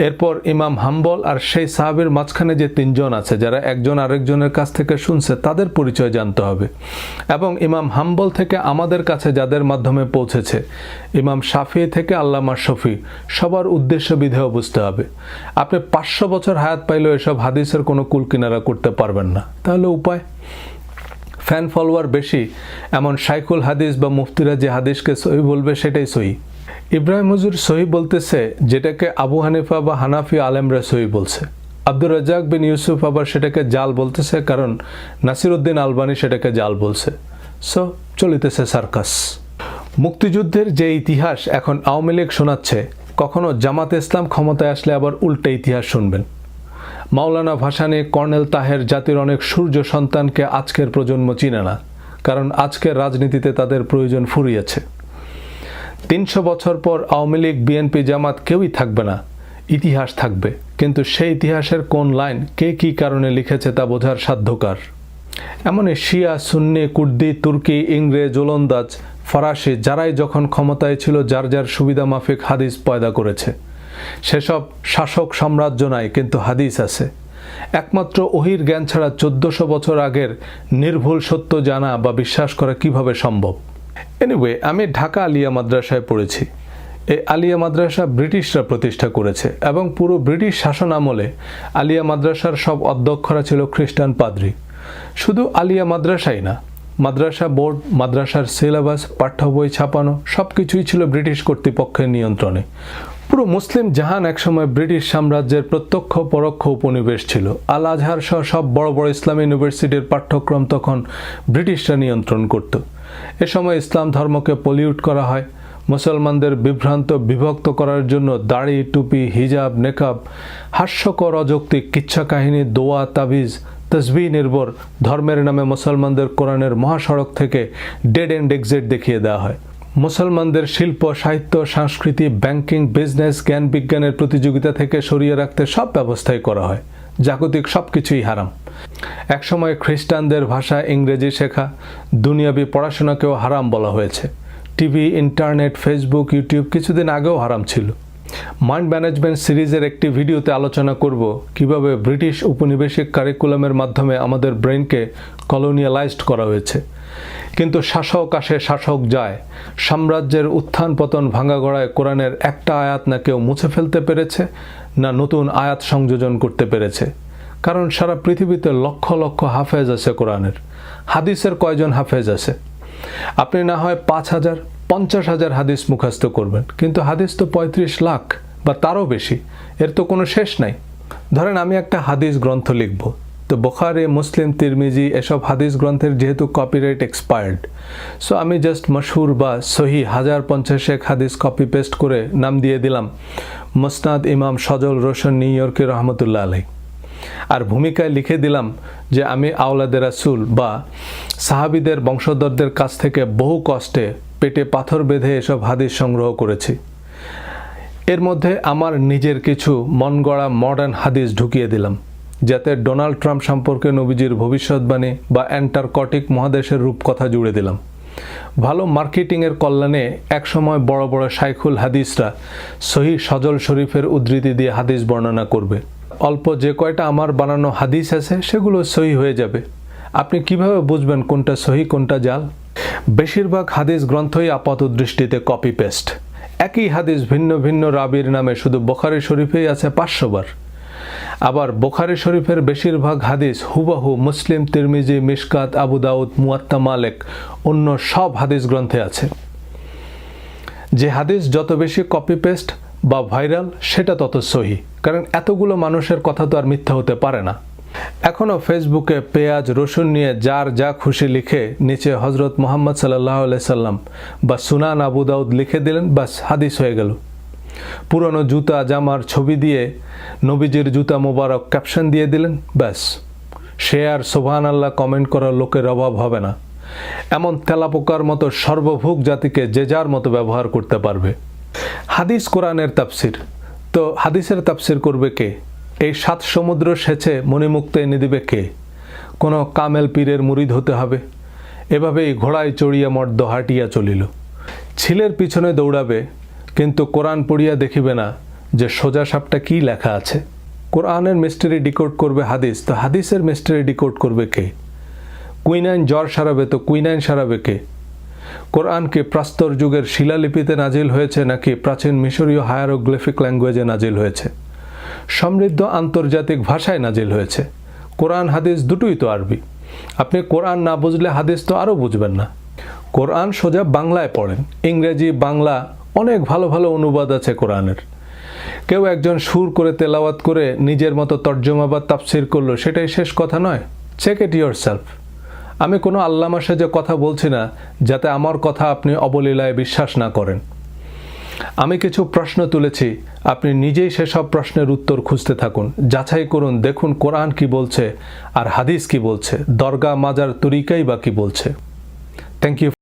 এরপর ইমাম হাম্বল আর সেই সাহাবীর মাঝখানে যে 3 জন আছে যারা একজন আরেকজনের কাছ থেকে শুনছে, তাদের পরিচয় জানতে হবে। এবং ইমাম হাম্বল থেকে আমাদের কাছে যাদের মাধ্যমে পৌঁছেছে, ইমাম শাফি থেকে আল্লামা শফি, সবার উদ্দেশ্য বিধেয় বুঝতে হবে। আপনি 500 বছর হায়াত পাইলেও এসব হাদিসের কোনো কুল কিনারা করতে পারবেন না। তাহলে উপায়? ফ্যান ফলোয়ার বেশি এমন শাইখুল হাদিস বা মুফতিরা যে হাদিসকে সহি বলবে সেটাই সহি। ইব্রাহিম হুজুর সহি বলতেছে যেটাকে আবু হানিফা বা হানাফি আলেমরা সহি বলছে। আব্দুর রাজ্জাক বিন ইউসুফ আবার সেটাকে জাল বলতেছে, কারণ নাসিরউদ্দিন আলবানী সেটাকে জাল বলছে। সো চলিতেছে সার্কাস। মুক্তিযুদ্ধের যে ইতিহাস এখন আওয়ামী লীগ শোনাচ্ছে, কখনো জামাতে ইসলাম ক্ষমতায় আসলে আবার উল্টা ইতিহাস শুনবেন। মাওলানা ভাসানী, কর্নেল তাহের জাতির অনেক সূর্য সন্তানকে আজকের প্রজন্ম চিনে না, কারণ আজকের রাজনীতিতে তাদের প্রয়োজন ফুরিয়েছে। 300 বছর পর আওয়ামী লীগ, বিএনপি, জামাত কেউই থাকবে না, ইতিহাস থাকবে। কিন্তু সেই ইতিহাসের কোন লাইন কে কী কারণে লিখেছে তা বোঝার সাধ্যকার। এমনই শিয়া, সুন্নি, কুর্দি, তুর্কি, ইংরেজ, ওলন্দাজ, ফরাসি যারাই যখন ক্ষমতায় ছিল যার যার সুবিধা মাফিক হাদিস পয়দা করেছে। সেসব শাসক সাম্রাজ্য নাই, কিন্তু হাদিস আছে। একমাত্র ওহির জ্ঞান ছাড়া 1400 বছর আগের নির্ভুল সত্য জানা বা বিশ্বাস করা কিভাবে সম্ভব? এনিওয়ে, আমি ঢাকা আলিয়া মাদ্রাসায় পড়েছি। এই আলিয়া মাদ্রাসা ব্রিটিশরা প্রতিষ্ঠা করেছে এবং পুরো ব্রিটিশ শাসন আমলে আলিয়া মাদ্রাসার সব অধ্যক্ষরা ছিল খ্রিস্টান পাদ্রী। শুধু আলিয়া মাদ্রাসাই না, মাদ্রাসা বোর্ড, মাদ্রাসার সিলেবাস, পাঠ্য বই ছাপানো সব কিছুই ছিল ব্রিটিশ কর্তৃপক্ষের নিয়ন্ত্রণে। পুরো মুসলিম জাহান একসময় ব্রিটিশ সাম্রাজ্যের প্রত্যক্ষ পরোক্ষ উপনিবেশ ছিল। আল আজহার সহ সব বড় বড় ইসলামী ইউনিভার্সিটির পাঠ্যক্রম তখন ব্রিটিশরা নিয়ন্ত্রণ করত। এ সময় ইসলাম ধর্মকে পলিউট করা হয়। মুসলমানদের বিভ্রান্ত, বিভক্ত করার জন্য দাড়ি, টুপি, হিজাব, নেকাব, হাস্যকর অযৌক্তিক কিচ্ছা কাহিনী, দোয়া, তাবিজ, তসবিহ নির্ভর ধর্মের নামে মুসলমানদের কোরআনের মহাসড়ক থেকে ডেড এন্ড এক্সিট দেখিয়ে দেওয়া হয়। মুসলমানদের শিল্প, সাহিত্য, সংস্কৃতি, ব্যাংকিং, বিজনেস, জ্ঞান বিজ্ঞানের প্রতিযোগিতা থেকে সরিয়ে রাখতে সব ব্যবস্থাই করা হয়। জাগতিক সব কিছুই হারাম। একসময় খ্রিস্টানদের ভাষা ইংরেজি শেখা, দুনিয়াবি পড়াশোনাকেও হারাম বলা হয়েছে। টিভি, ইন্টারনেট, ফেসবুক, ইউটিউব কিছুদিন আগেও হারাম ছিল। মাইন্ড ম্যানেজমেন্ট সিরিজের একটি ভিডিওতে আলোচনা করব কিভাবে ব্রিটিশ উপনিবেশিক কারিকুলামের মাধ্যমে আমাদের ব্রেনকে কলোনিয়ালাইজড করা হয়েছে। কিন্তু শাসক আসে, শাসক যায়। সাম্রাজ্যের উত্থান পতন ভাঙাগড়ায় কোরআনের একটা আয়াত না কেউ মুছে ফেলতে পেরেছে, না নতুন আয়াত সংযোজন করতে পেরেছে। কারণ সারা পৃথিবীতে লক্ষ লক্ষ হাফেজ আছে কোরআনের। হাদিসের কয়জন হাফেজ আছে? আপনি না হয় 5000, 50,000 হাদিস মুখস্থ করবেন, কিন্তু হাদিস তো 35 লাখ বা তারও বেশি। এর তো কোনো শেষ নাই। ধরেন আমি একটা হাদিস গ্রন্থ লিখব, তো বুখারী, মুসলিম, তিরমিজি এসব হাদিস গ্রন্থের যেহেতু কপিরাইট এক্সপায়ার্ড, সো আমি জাস্ট মশহুর বা সহি 1050 হাদিস কপি পেস্ট করে নাম দিয়ে দিলাম মুসনাদ ইমাম সজল রোশন নিউ ইয়র্কের রহমতুল্লাহ আলাইহি। আর ভূমিকায় লিখে দিলাম যে আমি আওলাদে রাসূল বা সাহাবীদের বংশধরদের কাছ থেকে বহু কষ্টে পেটে পাথর বেঁধে এসব হাদিস সংগ্রহ করেছি। এর মধ্যে আমার নিজের কিছু মন গড়া মডার্ন হাদিস ঢুকিয়ে দিলাম, যাতে ডোনাল্ড ট্রাম্প সম্পর্কে নবীজির ভবিষ্যৎবাণী বা অ্যান্টার্কটিক মহাদেশের রূপকথা জুড়ে দিলাম। ভালো মার্কেটিংয়ের কল্যাণে একসময় বড় বড় শাইখুল হাদিসরা সহিহ সজল শরীফের উদ্ধৃতি দিয়ে হাদিস বর্ণনা করবে। অল্প যে কয়টা আমার বানানো হাদিস আছে সেগুলো সহি হয়ে যাবে। আপনি কিভাবে বুঝবেন কোনটা সহি কোনটা জাল? বেশিরভাগ হাদিস গ্রন্থই আপাত দৃষ্টিতে কপি পেস্ট। একই হাদিস ভিন্ন ভিন্ন রাবির নামে শুধু বুখারী শরীফেই আছে 500 বার। আবার বুখারী শরীফের বেশিরভাগ হাদিস হুবহু মুসলিম, তিরমিজি, মিশকাত, আবু দাউদ, মুয়াত্তা মালিক অন্য সব হাদিস গ্রন্থে আছে। যে হাদিস যত বেশি কপি পেস্ট বা ভাইরাল সেটা তত সহি, কারণ এতগুলো মানুষের কথা তো আর মিথ্যা হতে পারে না। এখনও ফেসবুকে পেঁয়াজ, রসুন নিয়ে যার যা খুশি লিখে নিচে হজরত মুহাম্মদ সাল্লাল্লাহু আলাইহি সাল্লাম বা সুনান আবু দাউদ লিখে দিলেন, বাস হাদিস হয়ে গেল। পুরনো জুতা জামার ছবি দিয়ে নবীজির জুতা মোবারক ক্যাপশন দিয়ে দিলেন, ব্যাস। সে আর সুবহানাল্লাহ কমেন্ট করার লোকের অভাব হবে না। এমন তেলাপোকার মতো সর্বভুক জাতিকে যে যার মতো ব্যবহার করতে পারবে। হাদিস কোরআনের তাফসির, তো হাদিসের তাফসির করবে কে? এই 7 সমুদ্র সেচে মণিমুক্ত এনে দিবে কে? কোনো কামেল পীরের মুরিদ হতে হবে। এভাবেই ঘোড়ায় চড়িয়া মর্দ হাঁটিয়া চলিল। ছিলের পিছনে দৌড়াবে, কিন্তু কোরআন পড়িয়া দেখিবে না যে সোজা সাপটা কি লেখা আছে। কোরআনের মিস্ট্রি ডিকোড করবে হাদিস, তো হাদিসের মিস্ট্রি ডিকোড করবে কে? কুইনাইন জ্বর সারাবে, তো কুইনাইন সারাবে কে? কোরআন কি প্রস্তর যুগের শিলালিপিতে নাজিল হয়েছে নাকি প্রাচীন মিশরীয় হায়ারোগ্লিফিক ল্যাঙ্গুয়েজে নাজিল হয়েছে? সমৃদ্ধ আন্তর্জাতিক ভাষায় নাজিল হয়েছে। কোরআন হাদিস দুটোই তো আরবি। আপনি কোরআন না বুঝলে হাদিস তো আরও বুঝবেন না। কোরআন সোজা বাংলায় পড়েন, ইংরেজি, বাংলা অনেক ভালো ভালো অনুবাদ আছে কোরআনের। কেউ একজন সুর করে তেলাওয়াত করে নিজের মতো তর্জমা বা তাফসির করলো, সেটাই শেষ কথা নয়। Check it yourself. আমি কোনো আল্লামা সেজে কথা বলছি না যাতে আমার কথা আপনি অবলীলায় বিশ্বাস না করেন। আমি কিছু প্রশ্ন তুলেছি, আপনি নিজেই সেসব প্রশ্নের উত্তর খুঁজতে থাকুন, যাচাই করুন, দেখুন কোরআন কি বলছে আর হাদিস কি বলছে, দরগা মাজার তরিকাই বা কি বলছে। Thank you